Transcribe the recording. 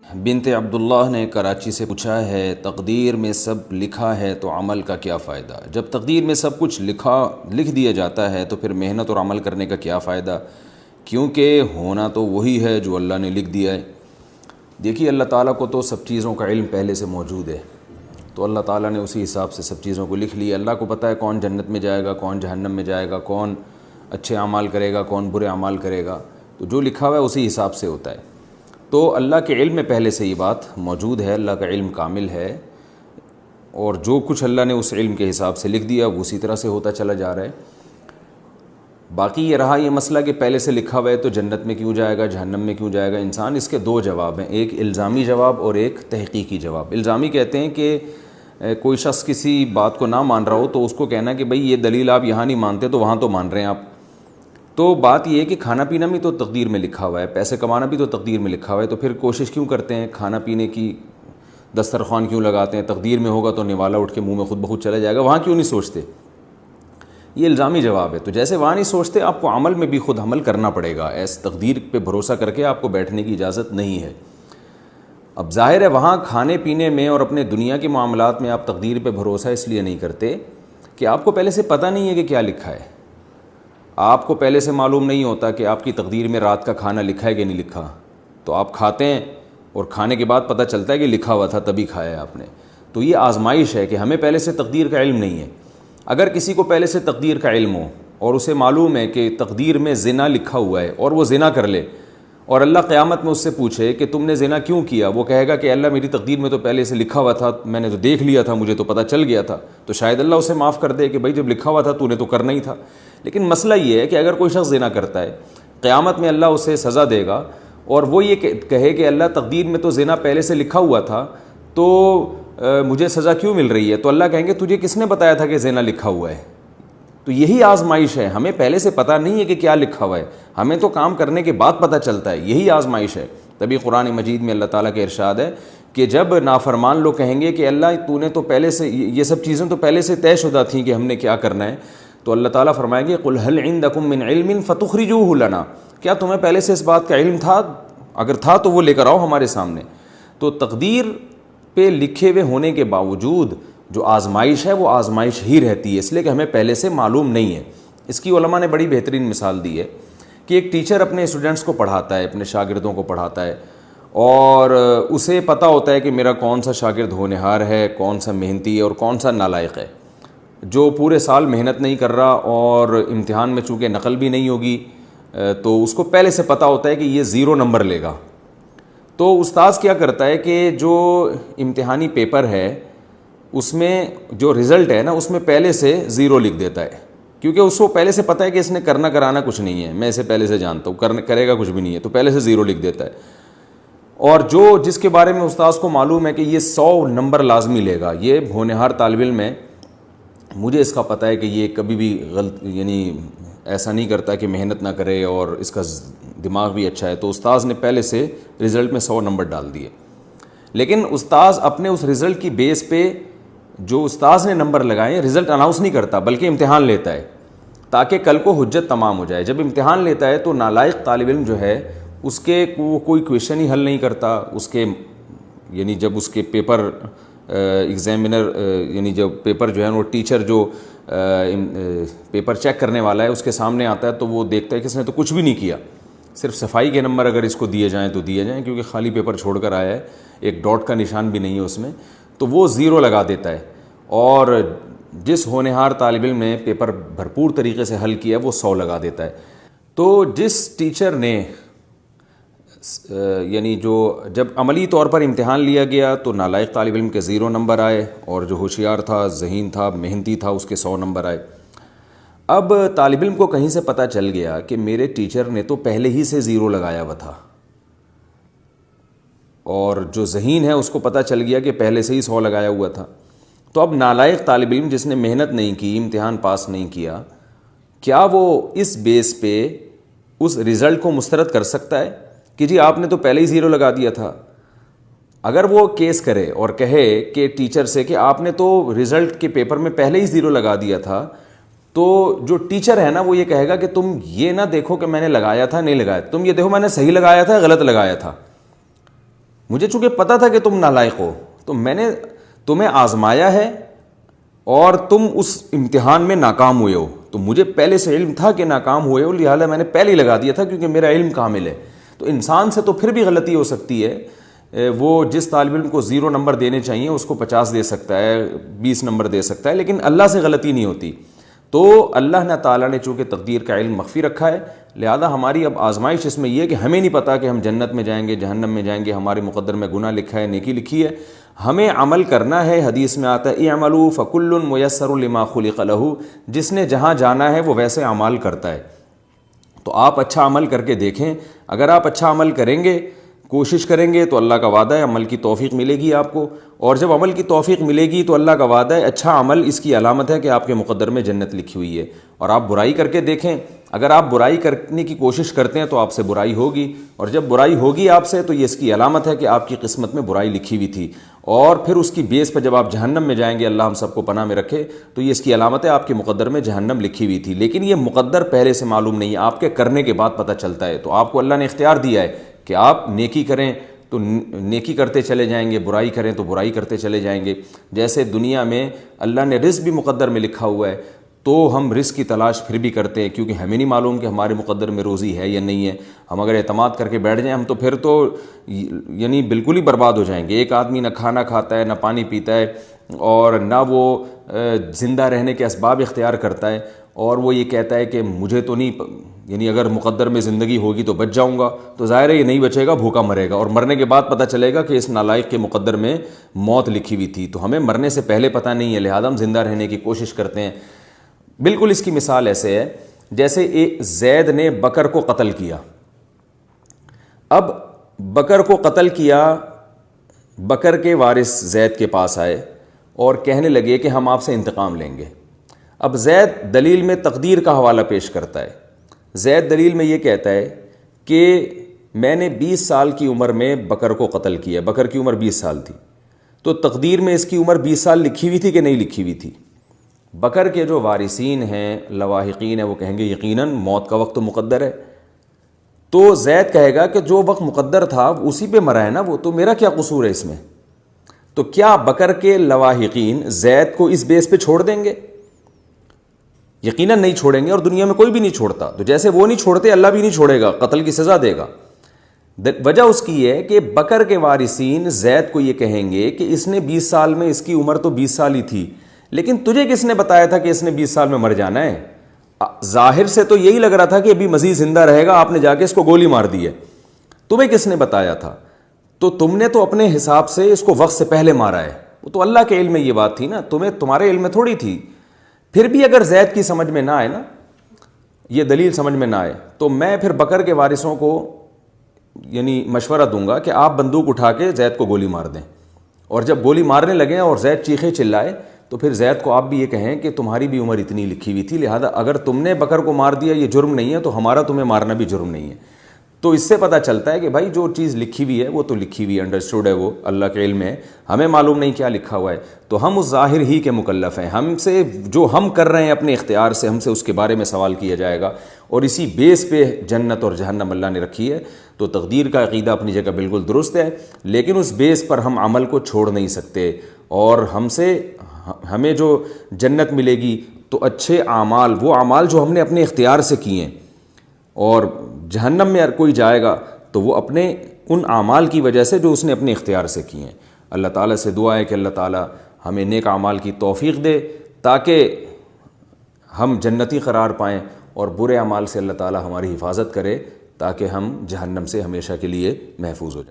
بنت عبداللہ نے کراچی سے پوچھا ہے، تقدیر میں سب لکھا ہے تو عمل کا کیا فائدہ؟ جب تقدیر میں سب کچھ لکھ دیا جاتا ہے تو پھر محنت اور عمل کرنے کا کیا فائدہ؟ کیونکہ ہونا تو وہی ہے جو اللہ نے لکھ دیا ہے۔ دیکھیے، اللہ تعالیٰ کو تو سب چیزوں کا علم پہلے سے موجود ہے، تو اللہ تعالیٰ نے اسی حساب سے سب چیزوں کو لکھ لیا۔ اللہ کو پتہ ہے کون جنت میں جائے گا، کون جہنم میں جائے گا، کون اچھے اعمال کرے گا، کون برے اعمال کرے گا، تو جو لکھا ہوا ہے اسی حساب سے ہوتا ہے۔ تو اللہ کے علم میں پہلے سے یہ بات موجود ہے، اللہ کا علم کامل ہے، اور جو کچھ اللہ نے اس علم کے حساب سے لکھ دیا وہ اسی طرح سے ہوتا چلا جا رہا ہے۔ باقی یہ رہا یہ مسئلہ کہ پہلے سے لکھا ہوا ہے تو جنت میں کیوں جائے گا، جہنم میں کیوں جائے گا انسان، اس کے دو جواب ہیں، ایک الزامی جواب اور ایک تحقیقی جواب۔ الزامی کہتے ہیں کہ کوئی شخص کسی بات کو نہ مان رہا ہو تو اس کو کہنا کہ بھئی یہ دلیل آپ یہاں نہیں مانتے تو وہاں تو مان رہے ہیں آپ۔ تو بات یہ ہے کہ کھانا پینا بھی تو تقدیر میں لکھا ہوا ہے، پیسے کمانا بھی تو تقدیر میں لکھا ہوا ہے، تو پھر کوشش کیوں کرتے ہیں، کھانا پینے کی دسترخوان کیوں لگاتے ہیں؟ تقدیر میں ہوگا تو نوالا اٹھ کے منہ میں خود بخود چلا جائے گا، وہاں کیوں نہیں سوچتے؟ یہ الزامی جواب ہے۔ تو جیسے وہاں نہیں سوچتے، آپ کو عمل میں بھی خود عمل کرنا پڑے گا، ایس تقدیر پہ بھروسہ کر کے آپ کو بیٹھنے کی اجازت نہیں ہے۔ اب ظاہر ہے وہاں کھانے پینے میں اور اپنے دنیا کے معاملات میں آپ تقدیر پہ بھروسہ اس لیے نہیں کرتے کہ آپ کو پہلے سے پتہ نہیں ہے کہ کیا لکھا ہے۔ آپ کو پہلے سے معلوم نہیں ہوتا کہ آپ کی تقدیر میں رات کا کھانا لکھا ہے کہ نہیں لکھا، تو آپ کھاتے ہیں اور کھانے کے بعد پتہ چلتا ہے کہ لکھا ہوا تھا تبھی کھایا ہے آپ نے۔ تو یہ آزمائش ہے کہ ہمیں پہلے سے تقدیر کا علم نہیں ہے۔ اگر کسی کو پہلے سے تقدیر کا علم ہو اور اسے معلوم ہے کہ تقدیر میں زنا لکھا ہوا ہے اور وہ زنا کر لے، اور اللہ قیامت میں اس سے پوچھے کہ تم نے زنا کیوں کیا، وہ کہے گا کہ اللہ میری تقدیر میں تو پہلے سے لکھا ہوا تھا، میں نے تو دیکھ لیا تھا، مجھے تو پتہ چل گیا تھا، تو شاید اللہ اسے معاف کر دے کہ بھائی جب لکھا ہوا تھا تو نے تو کرنا ہی تھا۔ لیکن مسئلہ یہ ہے کہ اگر کوئی شخص زنا کرتا ہے، قیامت میں اللہ اسے سزا دے گا اور وہ یہ کہے کہ اللہ تقدیر میں تو زنا پہلے سے لکھا ہوا تھا تو مجھے سزا کیوں مل رہی ہے؟ تو اللہ کہیں گے تجھے کس نے بتایا تھا کہ زنا لکھا ہوا ہے؟ تو یہی آزمائش ہے، ہمیں پہلے سے پتہ نہیں ہے کہ کیا لکھا ہوا ہے، ہمیں تو کام کرنے کے بعد پتہ چلتا ہے، یہی آزمائش ہے۔ تبھی قرآن مجید میں اللہ تعالیٰ کے ارشاد ہے کہ جب نافرمان لوگ کہیں گے کہ اللہ تو نے تو پہلے سے یہ سب چیزیں تو پہلے سے طے شدہ تھیں کہ ہم نے کیا کرنا ہے، تو اللہ تعالیٰ فرمائیں گے قُلْ هَلْ عِنْدَكُم مِّنْ عِلْمٍ فَتُخْرِجُوهُ لَنَا، کیا تمہیں پہلے سے اس بات کا علم تھا؟ اگر تھا تو وہ لے کر آؤ ہمارے سامنے۔ تو تقدیر پہ لکھے ہوئے ہونے کے باوجود جو آزمائش ہے وہ آزمائش ہی رہتی ہے، اس لیے کہ ہمیں پہلے سے معلوم نہیں ہے۔ اس کی علماء نے بڑی بہترین مثال دی ہے کہ ایک ٹیچر اپنے اسٹوڈنٹس کو پڑھاتا ہے، اپنے شاگردوں کو پڑھاتا ہے، اور اسے پتہ ہوتا ہے کہ میرا کون سا شاگرد ہونہار ہے، کون سا محنتی ہے اور کون سا نالائق ہے۔ جو پورے سال محنت نہیں کر رہا اور امتحان میں چونکہ نقل بھی نہیں ہوگی تو اس کو پہلے سے پتہ ہوتا ہے کہ یہ 0 نمبر لے گا، تو استاذ کیا کرتا ہے کہ جو امتحانی پیپر ہے اس میں جو رزلٹ ہے نا اس میں پہلے سے 0 لکھ دیتا ہے، کیونکہ اس کو پہلے سے پتہ ہے کہ اس نے کرنا کرانا کچھ نہیں ہے، میں اسے پہلے سے جانتا ہوں کرے گا کچھ بھی نہیں ہے، تو پہلے سے 0 لکھ دیتا ہے۔ اور جس کے بارے میں استاذ کو معلوم ہے کہ یہ 100 نمبر لازمی لے گا، یہ ہونہار طالب علم ہے، مجھے اس کا پتہ ہے کہ یہ کبھی بھی غلط ایسا نہیں کرتا کہ محنت نہ کرے اور اس کا دماغ بھی اچھا ہے، تو استاذ نے پہلے سے رزلٹ میں 100 نمبر ڈال دیے۔ لیکن استاذ اپنے اس رزلٹ کی بیس پہ جو استاذ نے نمبر لگائے رزلٹ اناؤنس نہیں کرتا بلکہ امتحان لیتا ہے تاکہ کل کو حجت تمام ہو جائے۔ جب امتحان لیتا ہے تو نالائق طالب علم جو ہے اس کے کوئی کویشچن ہی حل نہیں کرتا، اس کے جب اس کے پیپر ایگزامینر جب پیپر جو ہے وہ ٹیچر جو پیپر چیک کرنے والا ہے اس کے سامنے آتا ہے تو وہ دیکھتا ہے کہ اس نے تو کچھ بھی نہیں کیا، صرف صفائی کے نمبر اگر اس کو دیے جائیں تو دیے جائیں، کیونکہ خالی پیپر چھوڑ کر آیا ہے، ایک ڈاٹ کا نشان بھی نہیں ہے اس میں، تو وہ 0 لگا دیتا ہے۔ اور جس ہونہار طالب علم نے پیپر بھرپور طریقے سے حل کیا وہ 100 لگا دیتا ہے۔ تو جس ٹیچر نے جو جب عملی طور پر امتحان لیا گیا تو نالائق طالب علم کے 0 نمبر آئے، اور جو ہوشیار تھا، ذہین تھا، محنتی تھا، اس کے 100 نمبر آئے۔ اب طالب علم کو کہیں سے پتہ چل گیا کہ میرے ٹیچر نے تو پہلے ہی سے 0 لگایا ہوا تھا، اور جو ذہین ہے اس کو پتہ چل گیا کہ پہلے سے ہی 100 لگایا ہوا تھا۔ تو اب نالائق طالب علم جس نے محنت نہیں کی، امتحان پاس نہیں کیا، کیا وہ اس بیس پہ اس رزلٹ کو مسترد کر سکتا ہے کہ جی آپ نے تو پہلے ہی 0 لگا دیا تھا؟ اگر وہ کیس کرے اور کہے کہ ٹیچر سے کہ آپ نے تو رزلٹ کے پیپر میں پہلے ہی 0 لگا دیا تھا، تو جو ٹیچر ہے نا وہ یہ کہے گا کہ تم یہ نہ دیکھو کہ میں نے لگایا تھا نہیں لگایا، تم یہ دیکھو میں نے صحیح لگایا تھا غلط لگایا تھا، مجھے چونکہ پتہ تھا کہ تم نالائق ہو تو میں نے تمہیں آزمایا ہے اور تم اس امتحان میں ناکام ہوئے ہو. تو مجھے پہلے سے علم تھا کہ ناکام ہوئے ہو, لہٰذا میں نے پہلے ہی لگا دیا تھا کیونکہ میرا علم کامل ہے. تو انسان سے تو پھر بھی غلطی ہو سکتی ہے, وہ جس طالب علم کو 0 نمبر دینے چاہیے اس کو 50 دے سکتا ہے, 20 نمبر دے سکتا ہے, لیکن اللہ سے غلطی نہیں ہوتی. تو اللہ نے تعالیٰ نے چونکہ تقدیر کا علم مخفی رکھا ہے, لہذا ہماری اب آزمائش اس میں یہ ہے کہ ہمیں نہیں پتہ کہ ہم جنت میں جائیں گے جہنم میں جائیں گے, ہمارے مقدر میں گناہ لکھا ہے نیکی لکھی ہے. ہمیں عمل کرنا ہے. حدیث میں آتا ہے اعملوا فکل میسر لما خلق لہ, جس نے جہاں جانا ہے وہ ویسے اعمال کرتا ہے. تو آپ اچھا عمل کر کے دیکھیں. اگر آپ اچھا عمل کریں گے, کوشش کریں گے, تو اللہ کا وعدہ ہے عمل کی توفیق ملے گی آپ کو. اور جب عمل کی توفیق ملے گی تو اللہ کا وعدہ ہے اچھا عمل اس کی علامت ہے کہ آپ کے مقدر میں جنت لکھی ہوئی ہے. اور آپ برائی کر کے دیکھیں, اگر آپ برائی کرنے کی کوشش کرتے ہیں تو آپ سے برائی ہوگی, اور جب برائی ہوگی آپ سے تو یہ اس کی علامت ہے کہ آپ کی قسمت میں برائی لکھی ہوئی تھی. اور پھر اس کی بیس پہ جب آپ جہنم میں جائیں گے, اللہ ہم سب کو پناہ میں رکھے, تو یہ اس کی علامت ہے آپ کے مقدر میں جہنم لکھی ہوئی تھی. لیکن یہ مقدر پہلے سے معلوم نہیں ہے, آپ کے کرنے کے بعد پتہ چلتا ہے. تو آپ کو اللہ نے اختیار دیا ہے کہ آپ نیکی کریں تو نیکی کرتے چلے جائیں گے, برائی کریں تو برائی کرتے چلے جائیں گے. جیسے دنیا میں اللہ نے رزق بھی مقدر میں لکھا ہوا ہے, تو ہم رزق کی تلاش پھر بھی کرتے ہیں کیونکہ ہمیں نہیں معلوم کہ ہمارے مقدر میں روزی ہے یا نہیں ہے. ہم اگر اعتماد کر کے بیٹھ جائیں ہم تو پھر تو یعنی بالکل ہی برباد ہو جائیں گے. ایک آدمی نہ کھانا کھاتا ہے, نہ پانی پیتا ہے, اور نہ وہ زندہ رہنے کے اسباب اختیار کرتا ہے, اور وہ یہ کہتا ہے کہ مجھے تو نہیں, یعنی اگر مقدر میں زندگی ہوگی تو بچ جاؤں گا. تو ظاہر ہے یہ نہیں بچے گا, بھوکا مرے گا, اور مرنے کے بعد پتہ چلے گا کہ اس نالائق کے مقدر میں موت لکھی ہوئی تھی. تو ہمیں مرنے سے پہلے پتہ نہیں ہے, لہذا ہم زندہ رہنے کی کوشش کرتے ہیں. بالکل اس کی مثال ایسے ہے جیسے ایک زید نے بکر کو قتل کیا. اب بکر کو قتل کیا, بکر کے وارث زید کے پاس آئے اور کہنے لگے کہ ہم آپ سے انتقام لیں گے. اب زید دلیل میں تقدیر کا حوالہ پیش کرتا ہے. زید دلیل میں یہ کہتا ہے کہ میں نے 20 سال کی عمر میں بکر کو قتل کیا. بکر کی عمر 20 سال تھی, تو تقدیر میں اس کی عمر 20 سال لکھی ہوئی تھی کہ نہیں لکھی ہوئی تھی؟ بکر کے جو وارثین ہیں, لواحقین ہیں, وہ کہیں گے یقیناً موت کا وقت تو مقدر ہے. تو زید کہے گا کہ جو وقت مقدر تھا اسی پہ مرا ہے نا وہ, تو میرا کیا قصور ہے اس میں؟ تو کیا بکر کے لواحقین زید کو اس بیس پہ چھوڑ دیں گے؟ یقیناً نہیں چھوڑیں گے, اور دنیا میں کوئی بھی نہیں چھوڑتا. تو جیسے وہ نہیں چھوڑتے, اللہ بھی نہیں چھوڑے گا, قتل کی سزا دے گا. وجہ اس کی ہے کہ بکر کے وارثین زید کو یہ کہیں گے کہ اس نے 20 سال میں, اس کی عمر تو 20 سال ہی تھی, لیکن تجھے کس نے بتایا تھا کہ اس نے 20 سال میں مر جانا ہے؟ ظاہر سے تو یہی لگ رہا تھا کہ ابھی مزید زندہ رہے گا, آپ نے جا کے اس کو گولی مار دی ہے. تمہیں کس نے بتایا تھا؟ تو تم نے تو اپنے حساب سے اس کو وقت سے پہلے مارا ہے. وہ تو اللہ کے علم میں یہ بات تھی نا, تمہارے علم میں تھوڑی تھی. پھر بھی اگر زید کی سمجھ میں نہ آئے نا, یہ دلیل سمجھ میں نہ آئے, تو میں پھر بکر کے وارثوں کو یعنی مشورہ دوں گا کہ آپ بندوق اٹھا کے زید کو گولی مار دیں. اور جب گولی مارنے لگیں اور زید چیخے چلائے تو پھر زید کو آپ بھی یہ کہیں کہ تمہاری بھی عمر اتنی لکھی ہوئی تھی, لہذا اگر تم نے بکر کو مار دیا یہ جرم نہیں ہے, تو ہمارا تمہیں مارنا بھی جرم نہیں ہے. تو اس سے پتہ چلتا ہے کہ بھائی جو چیز لکھی ہوئی ہے وہ تو لکھی ہوئی, انڈرسٹوڈ ہے, وہ اللہ کے علم ہے, ہمیں معلوم نہیں کیا لکھا ہوا ہے. تو ہم اس ظاہر ہی کے مکلف ہیں. ہم سے جو ہم کر رہے ہیں اپنے اختیار سے, ہم سے اس کے بارے میں سوال کیا جائے گا, اور اسی بیس پہ جنت اور جہنم اللہ نے رکھی ہے. تو تقدیر کا عقیدہ اپنی جگہ بالکل درست ہے, لیکن اس بیس پر ہم عمل کو چھوڑ نہیں سکتے. اور ہمیں جو جنت ملے گی تو اچھے اعمال, وہ اعمال جو ہم نے اپنے اختیار سے کیے ہیں, اور جہنم میں اگر کوئی جائے گا تو وہ اپنے ان اعمال کی وجہ سے جو اس نے اپنے اختیار سے کیے ہیں. اللہ تعالیٰ سے دعا ہے کہ اللہ تعالیٰ ہمیں نیک اعمال کی توفیق دے تاکہ ہم جنتی قرار پائیں, اور برے اعمال سے اللہ تعالیٰ ہماری حفاظت کرے تاکہ ہم جہنم سے ہمیشہ کے لیے محفوظ ہو جائیں.